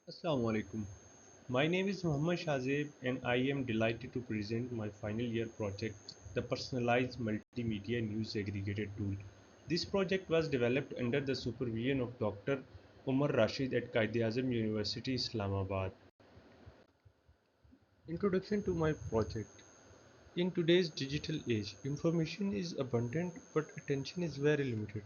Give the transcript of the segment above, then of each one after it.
Assalamu alaikum. My name is Muhammad Shahzaib and I am delighted to present my final year project, the Personalized Multimedia News Aggregator Tool. This project was developed under the supervision of Dr. Umer Rashid at Quaid-i-Azam University, Islamabad. Introduction to my project. In today's digital age, information is abundant but attention is very limited.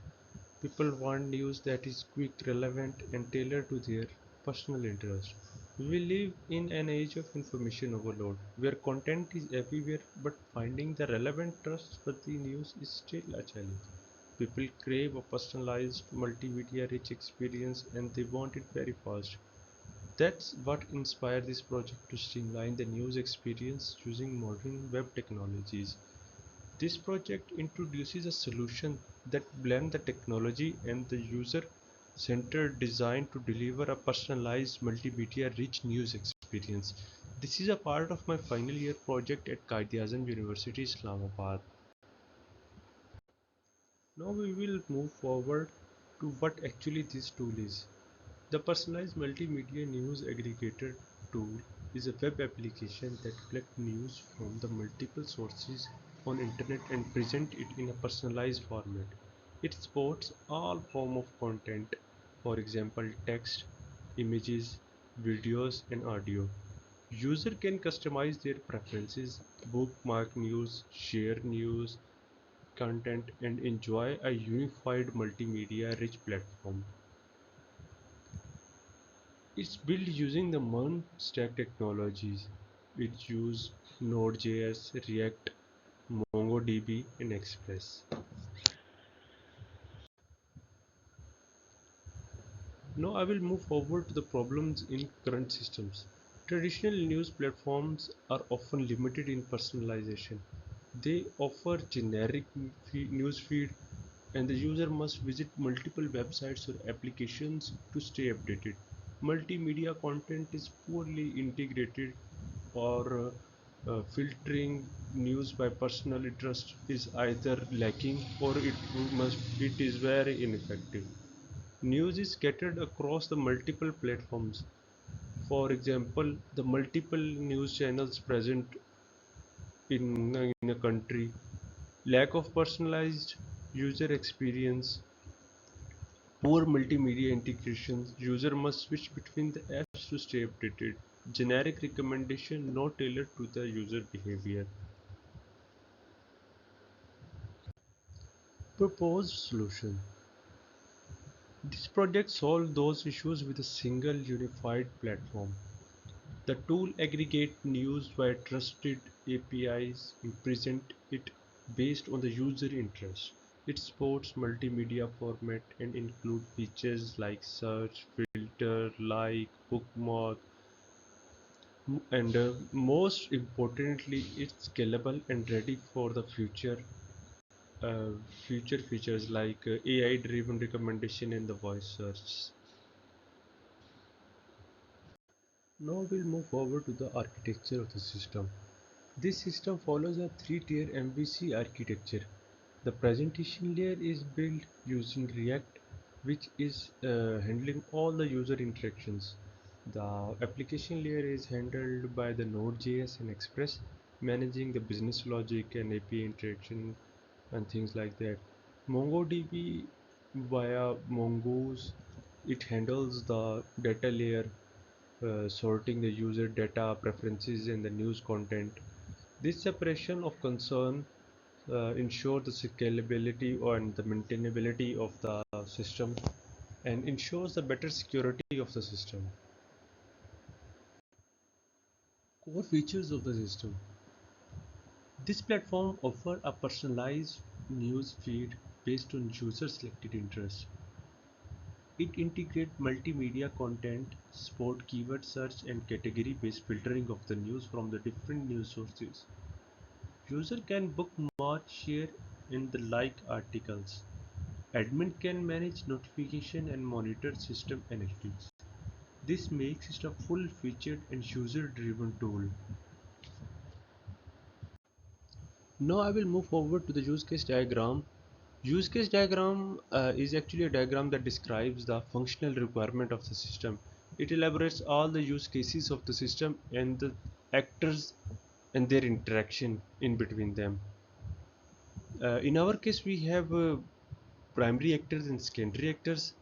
People want news that is quick, relevant, and tailored to their personal interest. We live in an age of information overload, where content is everywhere, but finding the relevant, trustworthy news is still a challenge. People crave a personalized, multimedia rich experience and they want it very fast. That's what inspired this project to streamline the news experience using modern web technologies. This project introduces a solution that blends the technology and the user-centered design to deliver a personalized multimedia-rich news experience. This is a part of my final year project at Quaid-i-Azam University, Islamabad. Now we will move forward to what actually this tool is. The Personalized Multimedia News Aggregator tool is a web application that collects news from the multiple sources on internet and present it in a personalized format. It supports all form of content, for example text, images, videos and audio. User can customize their preferences, bookmark news, share news, content and enjoy a unified multimedia rich platform. It's built using the MERN stack technologies. It uses Node.js, React, MongoDB, and Express. Now I will move forward to the problems in current systems. Traditional news platforms are often limited in personalization. They offer generic news feed and the user must visit multiple websites or applications to stay updated. Multimedia content is poorly integrated or filtering news by personal interest is either lacking or it is very ineffective. News is scattered across the multiple platforms. For example, the multiple news channels present in a country, lack of personalized user experience, poor multimedia integration, user must switch between the apps to stay updated. Generic recommendation not tailored to the user behavior. Proposed solution. This project solves those issues with a single unified platform. The tool aggregates news via trusted APIs and present it based on the user interest. It supports multimedia format and include features like search, filter, like, bookmark, and most importantly, it's scalable and ready for the uh, future features like AI-driven recommendation and the voice search. Now we'll move forward to the architecture of the system. This system follows a three-tier MVC architecture. The presentation layer is built using React, which is handling all the user interactions. The application layer is handled by the Node.js and Express, managing the business logic and API interaction and things like that. MongoDB via Mongoose, it handles the data layer, sorting the user data preferences and the news content. This separation of concern ensure the scalability and the maintainability of the system and ensures the better security of the system. Core features of the system. This platform offers a personalized news feed based on user selected interests. It integrates multimedia content, support keyword search and category based filtering of the news from the different news sources. User can bookmark, share and the like articles. Admin can manage notification and monitor system analytics. This makes it a full-featured and user-driven tool. Now I will move forward to the use case diagram. Use case diagram is actually a diagram that describes the functional requirement of the system. It elaborates all the use cases of the system and the actors and their interaction in between them. In our case, we have primary actors and secondary actors.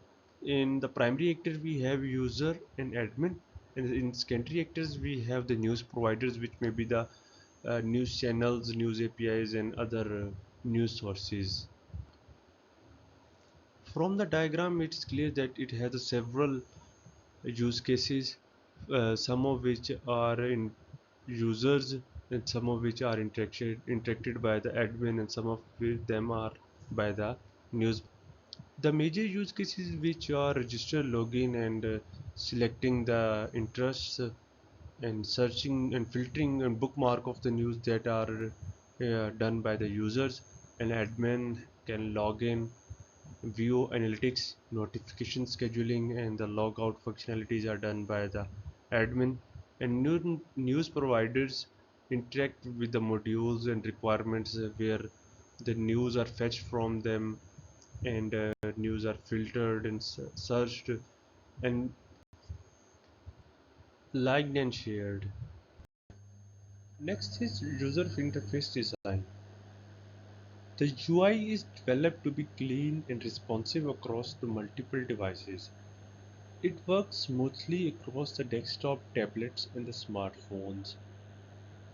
In the primary actor, we have user and admin, and in secondary actors, we have the news providers, which may be the news channels, news APIs, and other news sources. From the diagram, it's clear that it has several use cases, some of which are in users and some of which are interacted by the admin and some of them are by the news. The major use cases which are register login and selecting the interests and searching and filtering and bookmark of the news that are done by the users, and admin can log in, view analytics, notification scheduling, and the logout functionalities are done by the admin. And news providers interact with the modules and requirements where the news are fetched from them and news are filtered and searched and liked and shared. Next is user interface design. The UI is developed to be clean and responsive across the multiple devices. It works smoothly across the desktop, tablets, and the smartphones.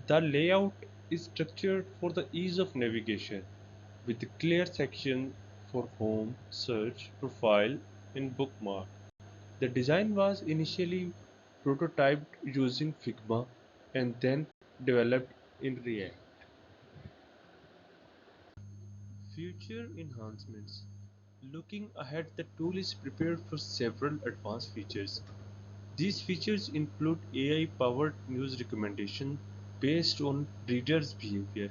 The layout is structured for the ease of navigation, with a clear section for home, search, profile, and bookmark. The design was initially prototyped using Figma and then developed in React. Future enhancements. Looking ahead, the tool is prepared for several advanced features. These features include AI-powered news recommendation based on readers' behavior,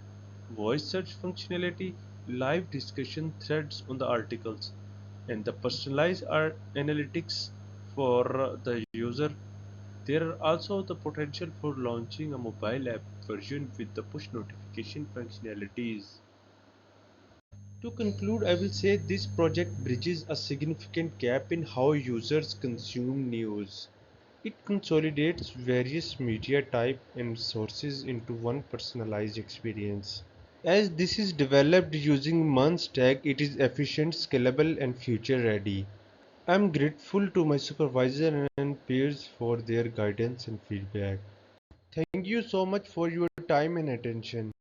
voice search functionality, live discussion threads on the articles, and the personalized analytics for the user. There are also the potential for launching a mobile app version with the push notification functionalities. To conclude, I will say this project bridges a significant gap in how users consume news. It consolidates various media types and sources into one personalized experience. As this is developed using MERN stack, it is efficient, scalable, and future-ready. I am grateful to my supervisor and peers for their guidance and feedback. Thank you so much for your time and attention.